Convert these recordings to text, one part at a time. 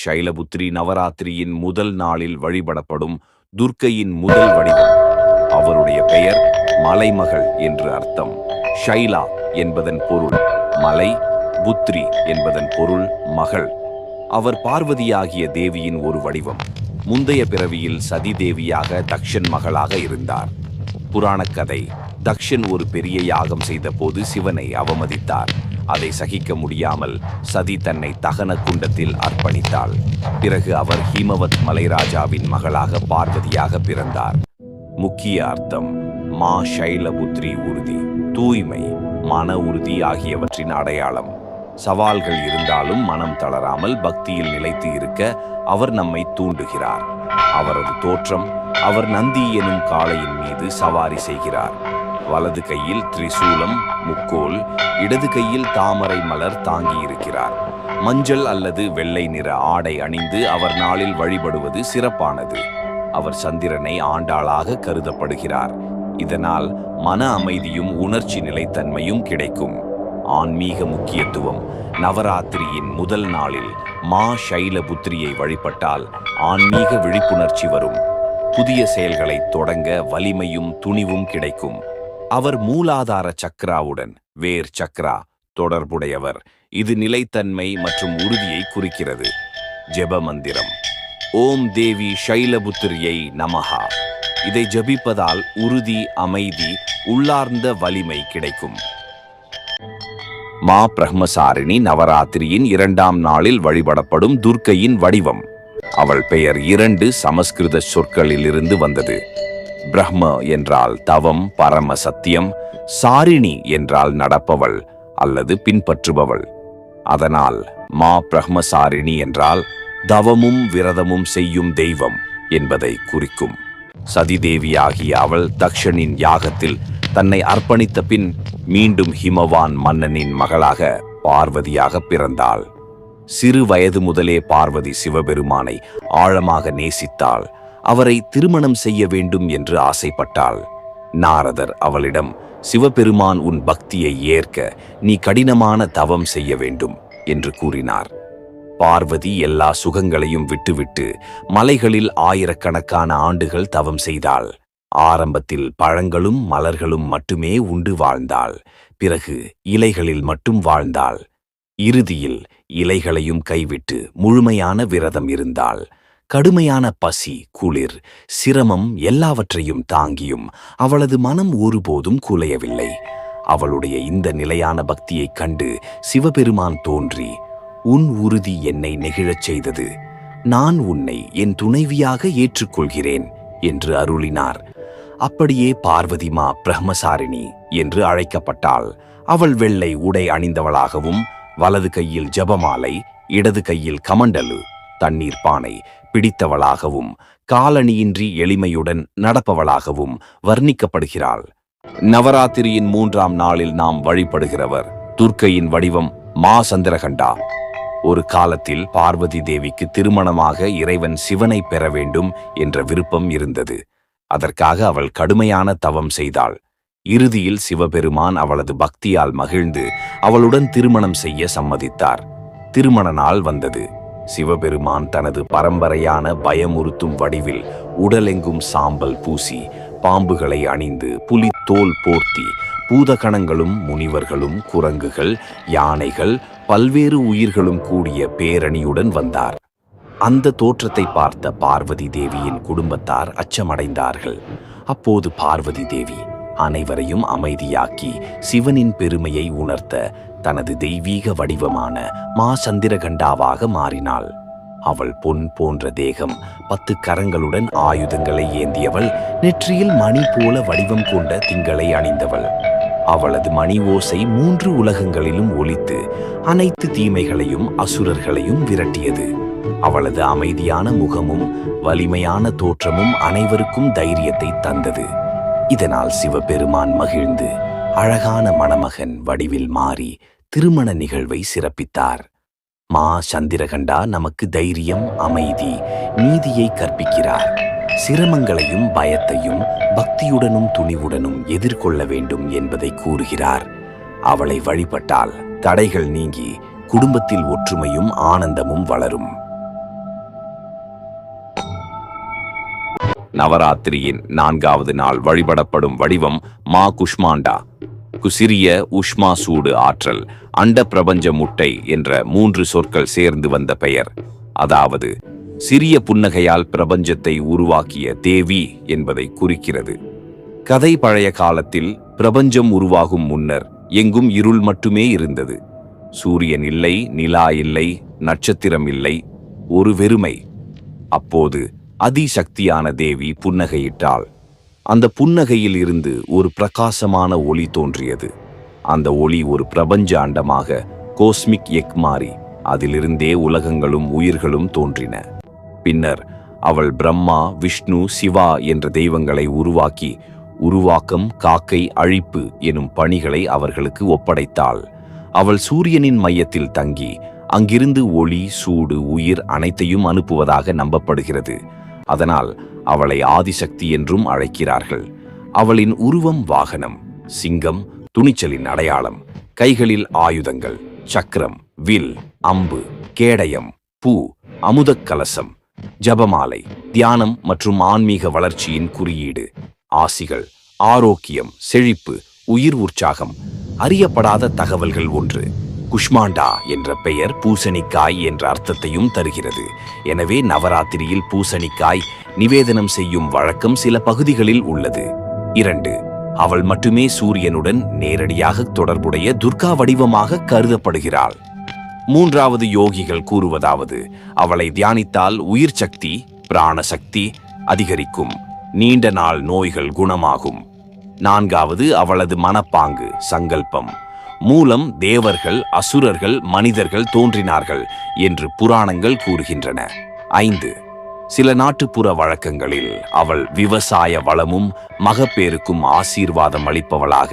சைலபுத்ரி நவராத்திரியின் முதல் நாளில் வழிபடப்படும் துர்க்கையின் முதல் வடிவம். அவருடைய பெயர் மலைமகள் என்று அர்த்தம். ஷைலா என்பதன் பொருள் மலை, புத்ரி என்பதன் பொருள் மகள். அவர் பார்வதியாகிய தேவியின் ஒரு வடிவம். முந்தைய பிறவியில் சதி தேவியாக தக்ஷன் மகளாக இருந்தார். புராணக்கதை: தக்ஷன் ஒரு பெரிய யாகம் செய்த போது சிவனை அவமதித்தார். அதை சகிக்க முடியாமல் சதி தன்னை தகன குண்டத்தில் அர்ப்பணித்தாள். பிறகு அவர் ஹீமவத் மலைராஜாவின் மகளாக பார்வதியாக பிறந்தார். முக்கிய அர்த்தம்: மா சைலபுத்ரி, உறுதி, தூய்மை, மன உறுதி ஆகியவற்றின் அடையாளம். சவால்கள் இருந்தாலும் மனம் தளராமல் பக்தியில் நிலைத்து இருக்க அவர் நம்மை தூண்டுகிறார். அவரது தோற்றம்: அவர் நந்தி எனும் காளையின் மீது சவாரி செய்கிறார். வலது கையில் திரிசூலம், முக்கோல், இடது கையில் தாமரை மலர் தாங்கி இருக்கிறார். மஞ்சள் அல்லது வெள்ளை நிற ஆடை அணிந்து அவர் நாளில் வழிபடுவது சிறப்பானது. அவர் சந்திரனை ஆண்டாளாக கருதப்படுகிறார். இதனால் மன அமைதியும் உணர்ச்சி நிலைத்தன்மையும் கிடைக்கும். ஆன்மீக முக்கியத்துவம்: நவராத்திரியின் முதல் நாளில் மா சைலபுத்ரியை வழிபட்டால் ஆன்மீக விழிப்புணர்ச்சி வரும். புதிய செயல்களை தொடங்க வலிமையும் துணிவும் கிடைக்கும். அவர் மூலாதார சக்ராவுடன் வேர் சக்ரா தொடர்புடையவர். இது நிலைத்தன்மை மற்றும் உறுதியை குறிக்கிறது. ஜெப மந்திரம்: ஓம் தேவி சைலபுத்ரியை நமஹா. இதை ஜபிப்பதால் உறுதி, அமைதி, உள்ளார்ந்த வலிமை கிடைக்கும். மா பிரம்மசாரிணி நவராத்திரியின் இரண்டாம் நாளில் வழிபடப்படும் துர்க்கையின் வடிவம். அவள் பெயர் 2 சமஸ்கிருத சொற்களிலிருந்து வந்தது. பிரம்ம என்றால் தவம், பரம சத்தியம். சாரிணி என்றால் நடப்பவள் அல்லது பின்பற்றுபவள். அதனால் மா பிரம்மசாரிணி என்றால் தவமும் விரதமும் செய்யும் தெய்வம் என்பதை குறிக்கும். சதிதேவியாகிய அவள் தக்ஷனின் யாகத்தில் தன்னை அர்ப்பணித்த பின் மீண்டும் ஹிமவான் மன்னனின் மகளாக பார்வதியாக பிறந்தாள். சிறு வயது முதலே பார்வதி சிவபெருமானை ஆழமாக நேசித்தாள். அவரை திருமணம் செய்ய வேண்டும் என்று ஆசைப்பட்டாள். நாரதர் அவளிடம், சிவபெருமான் உன் பக்தியை ஏற்க நீ கடினமான தவம் செய்ய வேண்டும் என்று கூறினார். பார்வதி எல்லா சுகங்களையும் விட்டுவிட்டு மலைகளில் ஆயிரக்கணக்கான ஆண்டுகள் தவம் செய்தாள். ஆரம்பத்தில் பழங்களும் மலர்களும் மட்டுமே உண்டு வாழ்ந்தாள். பிறகு இலைகளில் மட்டும் வாழ்ந்தாள். இறுதியில் இலைகளையும் கைவிட்டு முழுமையான விரதம் இருந்தாள். கடுமையான பசி, குளிர், சிரமம் எல்லாவற்றையும் தாங்கியும் அவளது மனம் ஒருபோதும் குலையவில்லை. அவளுடைய இந்த நிலையான பக்தியைக் கண்டு சிவபெருமான் தோன்றி, உன் உறுதி என்னை நெகிழச் செய்தது. நான் உன்னை என் துணைவியாக ஏற்றுக்கொள்கிறேன் என்று அருளினார். அப்படியே பார்வதி மா பிரம்மசாரிணி என்று அழைக்கப்பட்டாள். அவள் வெள்ளை உடை அணிந்தவளாகவும், வலது கையில் ஜபமாலை, இடது கையில் கமண்டலு தண்ணீர் பானை பிடித்தவளாகவும், காலணியின்றி எளிமையுடன் நடப்பவளாகவும் வர்ணிக்கப்படுகிறாள். நவராத்திரியின் 3ஆம் நாளில் நாம் வழிபடுகிறவர் துர்க்கையின் வடிவம் மா சந்திரகண்டா. ஒரு காலத்தில் பார்வதி தேவிக்கு திருமணமாக இறைவன் சிவனை பெற வேண்டும் என்ற விருப்பம் இருந்தது. அதற்காக அவள் கடுமையான தவம் செய்தாள். இறுதியில் சிவபெருமான் அவளது பக்தியால் மகிழ்ந்து அவளுடன் திருமணம் செய்ய சம்மதித்தார். திருமண நாள் வந்தது. சிவபெருமான் தனது பரம்பரையான பயமுறுத்தும் வடிவில் உடலெங்கும் சாம்பல் பூசி, பாம்புகளை அணிந்து, புலி தோல் போர்த்தி, பூதகணங்களும் முனிவர்களும் குரங்குகள், யானைகள், பல்வேறு உயிர்களும் கூடிய பேரணியுடன் வந்தார். அந்த தோற்றத்தை பார்த்த பார்வதி தேவியின் குடும்பத்தார் அச்சமடைந்தார்கள். அப்போது பார்வதி தேவி அனைவரையும் அமைதியாக்கி சிவனின் பெருமையை உணர்த்த தனது தெய்வீக வடிவமான மா சந்திரகண்டாவாக மாறினாள். அவள் பொன் போன்ற தேகம், 10 கரங்களுடன் ஆயுதங்களை ஏந்தியவள், நெற்றியில் மணி போல வடிவம் கொண்ட திங்களை அணிந்தவள். அவளது மணி ஓசை 3 உலகங்களிலும் ஒலித்து அனைத்து தீமைகளையும் அசுரர்களையும் விரட்டியது. அவளது அமைதியான முகமும் வலிமையான தோற்றமும் அனைவருக்கும் தைரியத்தை தந்தது. இதனால் சிவபெருமான் மகிழ்ந்து அழகான மணமகன் வடிவில் மாறி திருமண நிகழ்வை சிறப்பித்தார். மா சந்திரகண்டா நமக்கு தைரியம், அமைதி, நீதியை கற்பிக்கிறார். சிரமங்களையும் பயத்தையும் பக்தியுடனும் துணிவுடனும் எதிர்கொள்ள வேண்டும் என்பதை கூறுகிறார். அவளை வழிபட்டால் தடைகள் நீங்கி குடும்பத்தில் ஒற்றுமையும் ஆனந்தமும் வளரும். நவராத்திரியின் 4வது நாள் வழிபடப்படும் வடிவம் மா குஷ்மாண்டா. குசிறிய உஷ்மா சூடு ஆற்றல் அண்ட பிரபஞ்ச முட்டை என்ற 3 சொற்கள் சேர்ந்து வந்த பெயர். அதாவது சிறிய புன்னகையால் பிரபஞ்சத்தை உருவாக்கிய தேவி என்பதை குறிக்கிறது. கதை பழைய காலத்தில் பிரபஞ்சம் உருவாகும் முன்னர் எங்கும் இருள் மட்டுமே இருந்தது. சூரியன் இல்லை, நிலா இல்லை, நட்சத்திரம் இல்லை, ஒரு வெறுமை. அப்போது அதிசக்தியான தேவி புன்னகையிட்டாள். அந்த புன்னகையில் இருந்து ஒரு பிரகாசமான ஒளி தோன்றியது. அந்த ஒளி ஒரு பிரபஞ்ச அண்டமாக கோஸ்மிக் எக் மாறி அதிலிருந்தே உலகங்களும் உயிர்களும் தோன்றின. பின்னர் அவள் பிரம்மா, விஷ்ணு, சிவா என்ற தெய்வங்களை உருவாக்கி உருவாக்கம், காக்கை, அழிப்பு எனும் பணிகளை அவர்களுக்கு ஒப்படைத்தாள். அவள் சூரியனின் மையத்தில் தங்கி அங்கிருந்து ஒளி, சூடு, உயிர் அனைத்தையும் அனுப்புவதாக நம்பப்படுகிறது. அதனால் அவளை ஆதிசக்தி என்றும் அழைக்கிறார்கள். அவளின் உருவம் வாகனம், சிங்கம், துணிச்சலின் அடையாளம். கைகளில் ஆயுதங்கள், சக்கரம், வில், அம்பு, கேடயம், பூ, அமுதக் கலசம், ஜபமாலை, தியானம் மற்றும் ஆன்மீக வளர்ச்சியின் குறியீடு. ஆசிகள், ஆரோக்கியம், செழிப்பு, உயிர் உற்சாகம். அறியப்படாத தகவல்கள் ஒன்று. குஷ்மாண்டா என்ற பெயர் பூசணிக்காய் என்ற அர்த்தத்தையும் தருகிறது. எனவே நவராத்திரியில் பூசணிக்காய் நிவேதனம் செய்யும் வழக்கம் சில பகுதிகளில் உள்ளது. 2. அவள் மட்டுமே சூரியனுடன் நேரடியாக தொடர்புடைய துர்கா வடிவமாக கருதப்படுகிறாள். 3வது யோகிகள் கூறுவதாவது, அவளை தியானித்தால் உயிர் சக்தி, பிராணசக்தி அதிகரிக்கும், நீண்ட நாள் நோய்கள் குணமாகும். 4வது அவளது மனப்பாங்கு, சங்கல்பம் மூலம் தேவர்கள், அசுரர்கள், மனிதர்கள் தோன்றினார்கள் என்று புராணங்கள் கூறுகின்றன. 5. சில நாட்டுப்புற வழக்கங்களில் அவள் விவசாய வளமும் மகப்பேருக்கும் ஆசீர்வாதம் அளிப்பவளாக.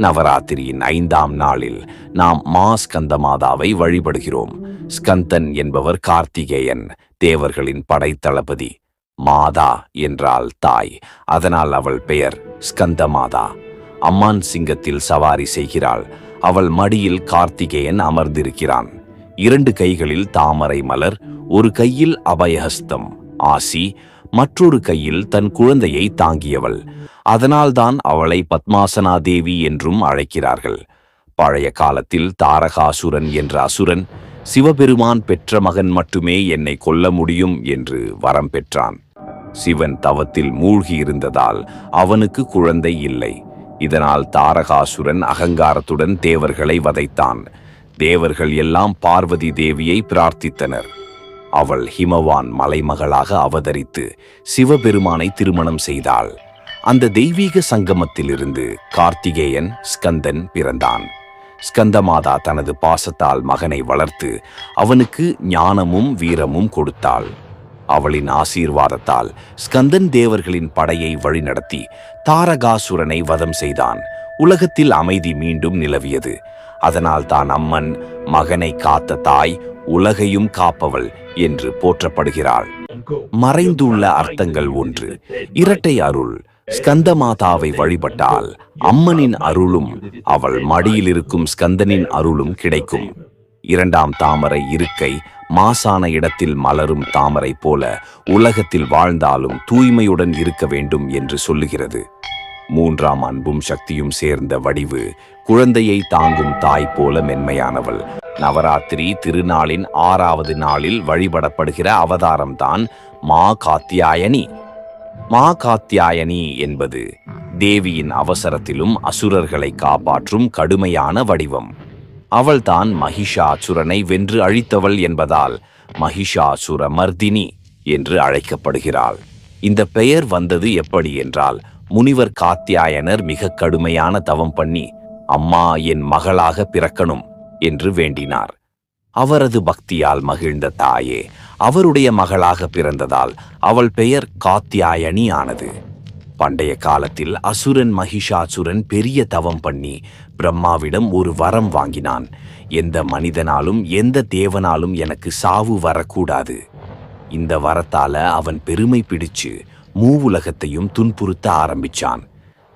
நவராத்திரியின் 5ஆம் நாளில் நாம் மா ஸ்கந்தமாதாவை வழிபடுகிறோம். ஸ்கந்தன் என்பவர் கார்த்திகேயன், தேவர்களின் படைத்தளபதி. மாதா என்றால் தாய், அதனால் அவள் பெயர் ஸ்கந்தமாதா. அம்மான் சிங்கத்தில் சவாரி செய்கிறாள். அவள் மடியில் கார்த்திகேயன் அமர்ந்திருக்கிறான். 2 கைகளில் தாமரை மலர், ஒரு கையில் அபயஹஸ்தம் ஆசி, மற்றொரு கையில் தன் குழந்தையை தாங்கியவள். அதனால்தான் அவளை பத்மாசனா தேவி என்றும் அழைக்கிறார்கள். பழைய காலத்தில் தாரகாசுரன் என்ற அசுரன் சிவபெருமான் பெற்ற மகன் மட்டுமே என்னை கொல்ல முடியும் என்று வரம் பெற்றான். சிவன் தவத்தில் மூழ்கி இருந்ததால் அவனுக்கு குழந்தை இல்லை. இதனால் தாரகாசுரன் அகங்காரத்துடன் தேவர்களை வதைத்தான். தேவர்கள் எல்லாம் பார்வதி தேவியை பிரார்த்தித்தனர். அவள் ஹிமவான் மலைமகளாக அவதரித்து சிவபெருமானை திருமணம் செய்தாள். அந்த தெய்வீக சங்கமத்திலிருந்து கார்த்திகேயன், ஸ்கந்தன் பிறந்தான். ஸ்கந்தமாதா தனது பாசத்தால் மகனை வளர்த்து அவனுக்கு ஞானமும் வீரமும் கொடுத்தாள். அவளின் ஆசீர்வாதத்தால் ஸ்கந்தன் தேவர்களின் படையை வழிநடத்தி தாரகாசுரனை வதம் செய்தான். உலகத்தில் அமைதி மீண்டும் நிலவியது. அதனால் தான் அம்மன் மகனை காத்த தாய், உலகையும் காப்பவள் என்று போற்றப்படுகிறாள். மறைந்துள்ள அர்த்தங்கள் 1. இரட்டை அருள். ஸ்கந்தமாதாவை வழிபட்டால் அம்மனின் அருளும் அவள் மடியில் இருக்கும் ஸ்கந்தனின் அருளும் கிடைக்கும். 2ஆம் தாமரை இருக்கை, மாசான இடத்தில் மலரும் தாமரை போல உலகத்தில் வாழ்ந்தாலும் தூய்மையுடன் இருக்க வேண்டும் என்று சொல்லுகிறது. 3ஆம் அன்பும் சக்தியும் சேர்ந்த வடிவு, குழந்தையை தாங்கும் தாய் போல மென்மையானவள். நவராத்திரி திருநாளின் 6வது நாளில் வழிபடப்படுகிற அவதாரம்தான் மா காத்யாயனி. மா காத்யாயனி என்பது தேவியின் அவசரத்திலும் அசுரர்களை காப்பாற்றும் கடுமையான வடிவம். அவள்தான் மகிஷாசுரனை வென்று அழித்தவள் என்பதால் மகிஷாசுர மர்தினி என்று அழைக்கப்படுகிறாள். இந்த பெயர் வந்தது எப்படி என்றால், முனிவர் காத்யாயனர் மிக கடுமையான தவம் பண்ணி அம்மா என் மகளாக பிறக்கணும் என்று வேண்டினார். அவரது பக்தியால் மகிழ்ந்த தாயே அவருடைய மகளாக பிறந்ததால் அவள் பெயர் காத்யாயனி ஆனது. பண்டைய காலத்தில் அசுரன் மகிஷாசுரன் பெரிய தவம் பண்ணி பிரம்மாவிடம் ஒரு வரம் வாங்கினான். எந்த மனிதனாலும் எந்த தேவனாலும் எனக்கு சாவு வரக்கூடாது. இந்த வரத்தால அவன் பெருமை பிடிச்சு மூவுலகத்தையும் துன்புறுத்த ஆரம்பிச்சான்.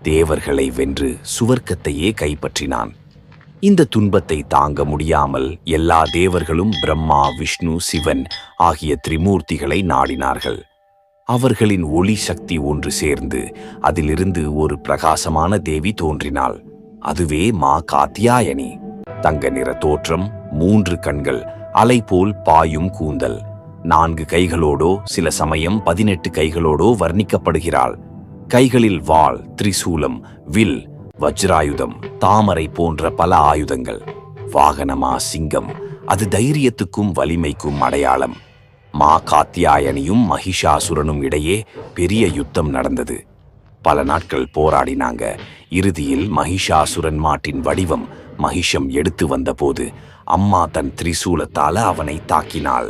தேவர்களை வென்று சுவர்க்கத்தையே கைப்பற்றினான். இந்த துன்பத்தை தாங்க முடியாமல் எல்லா தேவர்களும் பிரம்மா, விஷ்ணு, சிவன் ஆகிய திரிமூர்த்திகளை நாடினார்கள். அவர்களின் ஒளி சக்தி ஒன்று சேர்ந்து அதிலிருந்து ஒரு பிரகாசமான தேவி தோன்றினாள். அதுவே மா காத்தியாயனி. தங்க நிற தோற்றம், 3 கண்கள், அலை போல் பாயும் கூந்தல், 4 கைகளோடோ சில சமயம் 18 கைகளோடோ வர்ணிக்கப்படுகிறாள். கைகளில் வாள், திரிசூலம், வில், வஜ்ராயுதம், தாமரை போன்ற பல ஆயுதங்கள். வாகனமா சிங்கம், அது தைரியத்துக்கும் வலிமைக்கும் அடையாளம். மா காத்தியாயனியும் மகிஷாசுரனும் இடையே பெரிய யுத்தம் நடந்தது. பல நாட்கள் போராடினாங்க. இறுதியில் மகிஷாசுரன் மாட்டின் வடிவம் மகிஷம் எடுத்து வந்தபோது அம்மா தன் திரிசூலத்தால அவனை தாக்கினாள்.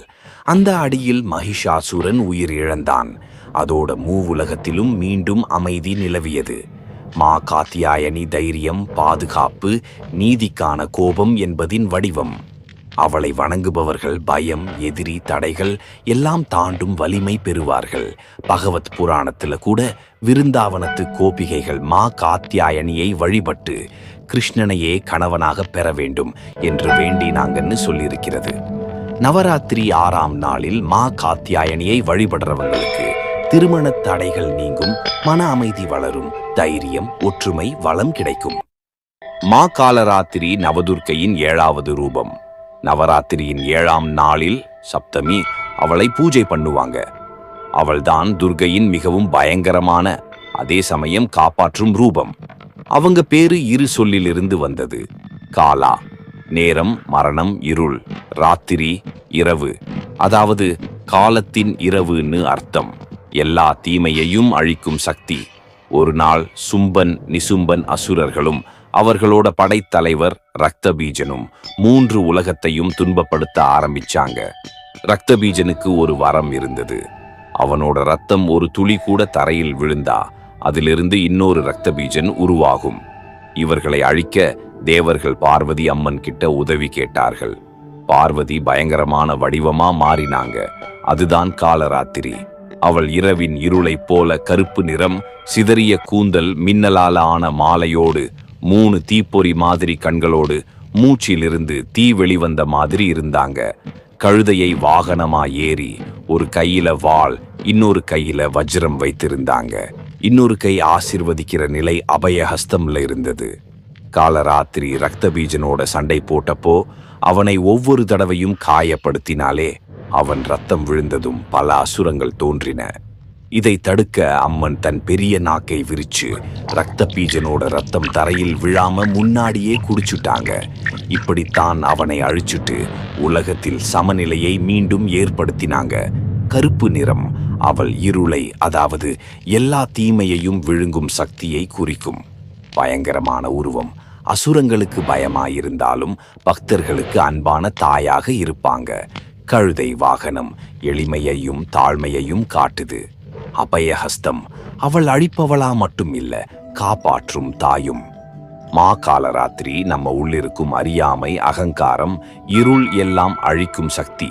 அந்த அடியில் மகிஷாசுரன் உயிர் இழந்தான். அதோட மூவுலகத்திலும் மீண்டும் அமைதி நிலவியது. மா காத்தியாயனி தைரியம், பாதுகாப்பு, நீதிக்கான கோபம் என்பதின் வடிவம். அவளை வணங்குபவர்கள் பயம், எதிரி, தடைகள் எல்லாம் தாண்டும் வலிமை பெறுவார்கள். பகவத் புராணத்துல கூட விருந்தாவனத்து கோபிகைகள் மா காத்தியாயனியை வழிபட்டு கிருஷ்ணனையே கணவனாக பெற வேண்டும் என்று வேண்டினாங்கன்னு சொல்லியிருக்கிறது. நவராத்திரி 6ஆம் நாளில் மா காத்தியாயனியை வழிபடுறவங்களுக்கு திருமண தடைகள் நீங்கும், மன அமைதி வளரும், தைரியம், ஒற்றுமை, வளம் கிடைக்கும். மா காலராத்திரி நவதுர்க்கையின் 7வது ரூபம். நவராத்திரியின் 7ஆம் நாளில் சப்தமி அவளை பூஜை பண்ணுவாங்க. அவள்தான் துர்க்கையின் மிகவும் பயங்கரமான, அதே சமயம் காப்பாற்றும் ரூபம். அவங்க பேரு 2 சொல்லிலிருந்து வந்தது. காலா, நேரம், மரணம், இருள், ராத்திரி, இரவு, அதாவது காலத்தின் இரவுன்னு அர்த்தம். எல்லா தீமையையும் அழிக்கும் சக்தி. ஒரு நாள் சும்பன், நிசும்பன் அசுரர்களும் அவர்களோட படைத்தலைவர் ரக்தபீஜனும் 3 உலகத்தையும் துன்பப்படுத்த ஆரம்பிச்சாங்க. ரக்தபீஜனுக்கு ஒரு வரம் இருந்தது. அவனோட ரத்தம் ஒரு துளி கூட தரையில் விழுந்தா அதிலிருந்து இன்னொரு ரக்தபீஜன் உருவாகும். இவர்களை அழிக்க தேவர்கள் பார்வதி அம்மன் கிட்ட உதவி கேட்டார்கள். பார்வதி பயங்கரமான வடிவமா மாறினாங்க. அதுதான் காலராத்திரி. அவள் இரவின் இருளைப் போல கருப்பு நிறம், சிதறிய கூந்தல், மின்னலால ஆன மாலையோடு, 3 தீப்பொறி மாதிரி கண்களோடு, மூச்சிலிருந்து தீ வெளிவந்த மாதிரி இருந்தாங்க. கழுதையை வாகனமா ஏறி ஒரு கையில வாள், இன்னொரு கையில வஜ்ரம் வைத்திருந்தாங்க. இன்னொரு கை ஆசிர்வதிக்கிற நிலை அபயஹஸ்தம்ல இருந்தது. காலராத்திரி ரக்தபீஜனோட சண்டை போட்டப்போ அவனை ஒவ்வொரு தடவையும் காயப்படுத்தினாலே அவன் ரத்தம் விழுந்ததும் பல அசுரங்கள் தோன்றின. இதை தடுக்க அம்மன் தன் பெரிய நாக்கை விரிச்சு ரக்தபீஜனோட ரத்தம் தரையில் விழாம முன்னாடியே குடிச்சுட்டாங்க. இப்படித்தான் அவனை அழிச்சுட்டு உலகத்தில் சமநிலையை மீண்டும் ஏற்படுத்தினாங்க. கருப்பு நிறம் அவள் இருளை, அதாவது எல்லா தீமையையும் விழுங்கும் சக்தியை குறிக்கும். பயங்கரமான உருவம். அசுரங்களுக்கு பயமாயிருந்தாலும் பக்தர்களுக்கு அன்பான தாயாக இருப்பாங்க. கழுதை வாகனம் எளிமையையும் தாழ்மையையும் காட்டுது. அபயஹஸ்தம் அவள் அழிப்பவளா மட்டும் இல்ல, காப்பாற்றும் தாயும். மா காலராத்திரி நம்ம உள்ளிருக்கும் அறியாமை, அகங்காரம், இருள் எல்லாம் அழிக்கும் சக்தி.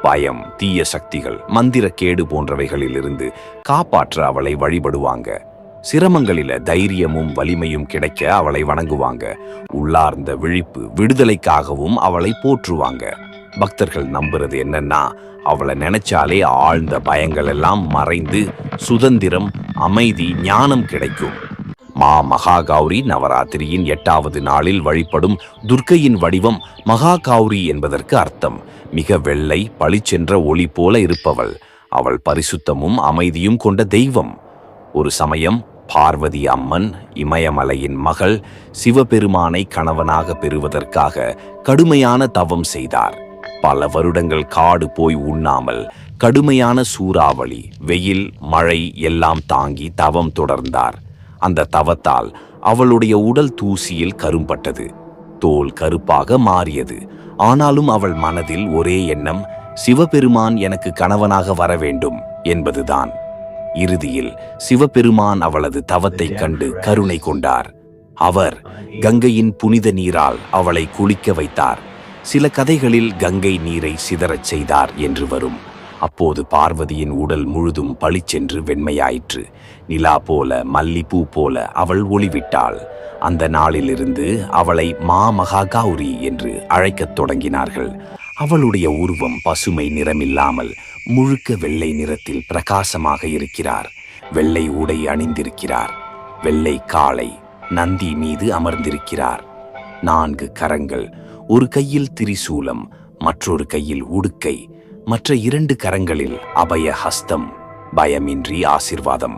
பயம், தீய சக்திகள், மந்திரக்கேடு போன்றவைகளிலிருந்து காப்பாற்ற அவளை வழிபடுவாங்க. சிரமங்களில தைரியமும் வலிமையும் கிடைக்க அவளை வணங்குவாங்க. உள்ளார்ந்த விழிப்பு, விடுதலைக்காகவும் அவளை போற்றுவாங்க. பக்தர்கள் நம்புறது என்னன்னா, அவளை நினைச்சாலே ஆழ்ந்த பயங்கள் எல்லாம் மறைந்து சுதந்திரம், அமைதி, ஞானம் கிடைக்கும். மா மகாகௌரி நவராத்திரியின் 8வது நாளில் வழிபடும் துர்க்கையின் வடிவம் மகாகௌரி என்பதற்கு அர்த்தம். மிக வெள்ளை, பளிச்சென்ற ஒளி போல இருப்பவள். அவள் பரிசுத்தமும் அமைதியும் கொண்ட தெய்வம். ஒரு சமயம் பார்வதி அம்மன், இமயமலையின் மகள், சிவபெருமானை கணவனாக பெறுவதற்காக கடுமையான தவம் செய்தார். பல வருடங்கள் காடு போய் உண்ணாமல் கடுமையான சூறாவளி, வெயில், மழை எல்லாம் தாங்கி தவம் தொடர்ந்தார். அந்த தவத்தால் அவளுடைய உடல் தூசியில் கரும்பட்டது. தோல் கருப்பாக மாறியது. ஆனாலும் அவள் மனதில் ஒரே எண்ணம், சிவபெருமான் எனக்கு கணவனாக வர வேண்டும் என்பதுதான். இறுதியில் சிவபெருமான் அவளது தவத்தைக் கண்டு கருணை கொண்டார். அவர் கங்கையின் புனித நீரால் அவளை குளிக்க வைத்தார். சில கதைகளில் கங்கை நீரை சிதறச் செய்தார் என்று வரும். அப்போது பார்வதியின் உடல் முழுதும் பளிச்சென்று வெண்மையாயிற்று. நிலா போல, மல்லிப்பூ போல அவள் ஒளிவிட்டாள். அந்த நாளிலிருந்து அவளை மா மகாகௌரி என்று அழைக்கத் தொடங்கினார்கள். அவளுடைய உருவம் பசுமை நிறமில்லாமல் முழுக்க வெள்ளை நிறத்தில் பிரகாசமாக இருக்கிறார். வெள்ளை உடை அணிந்திருக்கிறார். வெள்ளை காளை நந்தி மீது அமர்ந்திருக்கிறார். 4 கரங்கள், ஒரு கையில் திரிசூலம், மற்றொரு கையில் உடுக்கை, மற்ற 2 கரங்களில் அபய ஹஸ்தம், பயமின்றி ஆசிர்வாதம்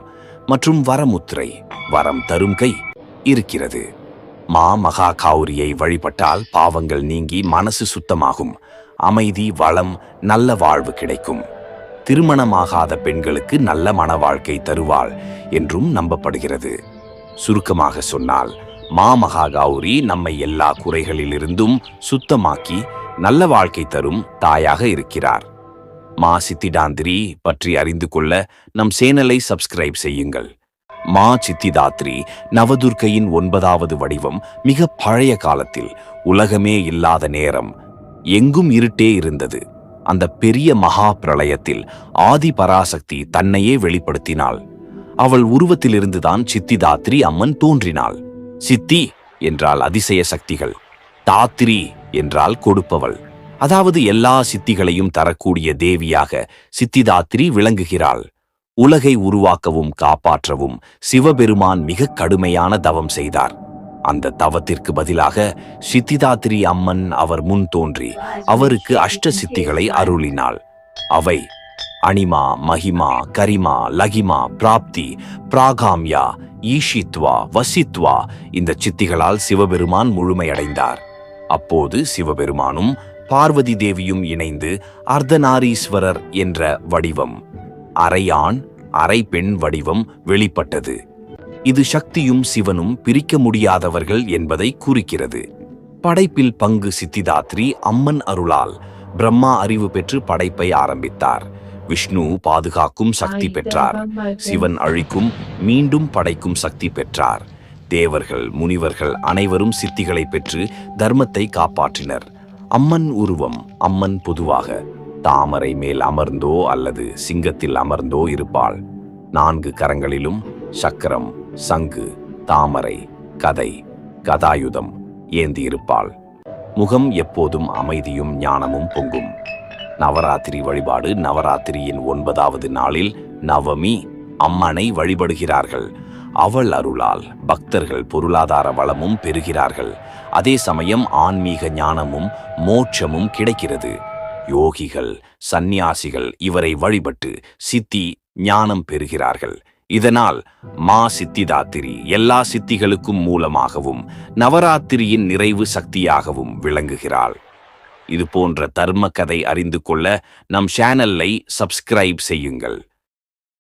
மற்றும் வரமுத்திரை, வரம் தரும் கை இருக்கிறது. மகா கௌரியை வழிபட்டால் பாவங்கள் நீங்கி மனசு சுத்தமாகும். அமைதி, வளம், நல்ல வாழ்வு கிடைக்கும். திருமணமாகாத பெண்களுக்கு நல்ல மன வாழ்க்கை தருவாள் என்றும் நம்பப்படுகிறது. சுருக்கமாக சொன்னால், மகா கௌரி நம்மை எல்லா குறைகளிலிருந்தும் சுத்தமாக்கி நல்ல வாழ்க்கை தரும் தாயாக இருக்கிறார். சித்திதாந்திரி பற்றி அறிந்து கொள்ள நம் சேனலை சப்ஸ்கிரைப் செய்யுங்கள். சித்திதாத்ரி நவதுர்க்கையின் 9வது வடிவம். மிக பழைய காலத்தில், உலகமே இல்லாத நேரம், எங்கும் இருட்டே இருந்தது. அந்த பெரிய மகா பிரளயத்தில் ஆதி பராசக்தி தன்னையே வெளிப்படுத்தினாள். அவள் உருவத்திலிருந்துதான் சித்திதாத்ரி அம்மன் தோன்றினாள். சித்தி என்றால் அதிசய சக்திகள், தாத்ரி என்றால் கொடுப்பவள். அதாவது எல்லா சித்திகளையும் தரக்கூடிய தேவியாக சித்திதாத்ரி விளங்குகிறாள். உலகை உருவாக்கவும் காப்பாற்றவும் சிவபெருமான் மிக கடுமையான தவம் செய்தார். அந்த தவத்திற்கு பதிலாக சித்திதாத்ரி அம்மன் அவர் முன் தோன்றி அவருக்கு அஷ்ட சித்திகளை அருளினாள். அவை அனிமா, மகிமா, கரிமா, லகிமா, பிராப்தி, பிராகாம்யா, ஈஷித்வா, வசித்வா. இந்த சித்திகளால் சிவபெருமான் முழுமையடைந்தார். அப்போது சிவபெருமானும் பார்வதி தேவியும் இணைந்து அர்த்தநாரீஸ்வரர் என்ற வடிவம், அரை ஆண் அரை பெண் வடிவம் வெளிப்பட்டது. இது சக்தியும் சிவனும் பிரிக்க முடியாதவர்கள் என்பதை குறிக்கிறது. படைப்பில் பங்கு சித்திதாத்ரி அம்மன் அருளால் பிரம்மா அறிவு பெற்று படைப்பை ஆரம்பித்தார். விஷ்ணு பாதுகாக்கும் சக்தி பெற்றார். சிவன் அழிக்கும், மீண்டும் படைக்கும் சக்தி பெற்றார். தேவர்கள், முனிவர்கள் அனைவரும் சித்திகளை பெற்று தர்மத்தை காப்பாற்றினர். அம்மன் உருவம். அம்மன் பொதுவாக தாமரை மேல் அமர்ந்தோ அல்லது சிங்கத்தில் அமர்ந்தோ இருப்பாள். 4 கரங்களிலும் சக்கரம், சங்கு, தாமரை, கதை, கதாயுதம் ஏந்தியிருப்பாள். முகம் எப்போதும் அமைதியும் ஞானமும் பொங்கும். நவராத்திரி வழிபாடு. நவராத்திரியின் 9வது நாளில் நவமி அம்மனை வழிபடுகிறார்கள். அவள் அருளால் பக்தர்கள் பொருளாதார வளமும் பெறுகிறார்கள். அதே சமயம் ஆன்மீக ஞானமும் மோட்சமும் கிடைக்கிறது. யோகிகள், சந்நியாசிகள் இவரை வழிபட்டு சித்தி ஞானம் பெறுகிறார்கள். இதனால் சித்திதாத்திரி எல்லா சித்திகளுக்கும் மூலமாகவும் நவராத்திரியின் நிறைவு சக்தியாகவும் விளங்குகிறாள். இது போன்ற தர்ம கதை அறிந்து கொள்ள நம் சேனலை சப்ஸ்கிரைப் செய்யுங்கள்.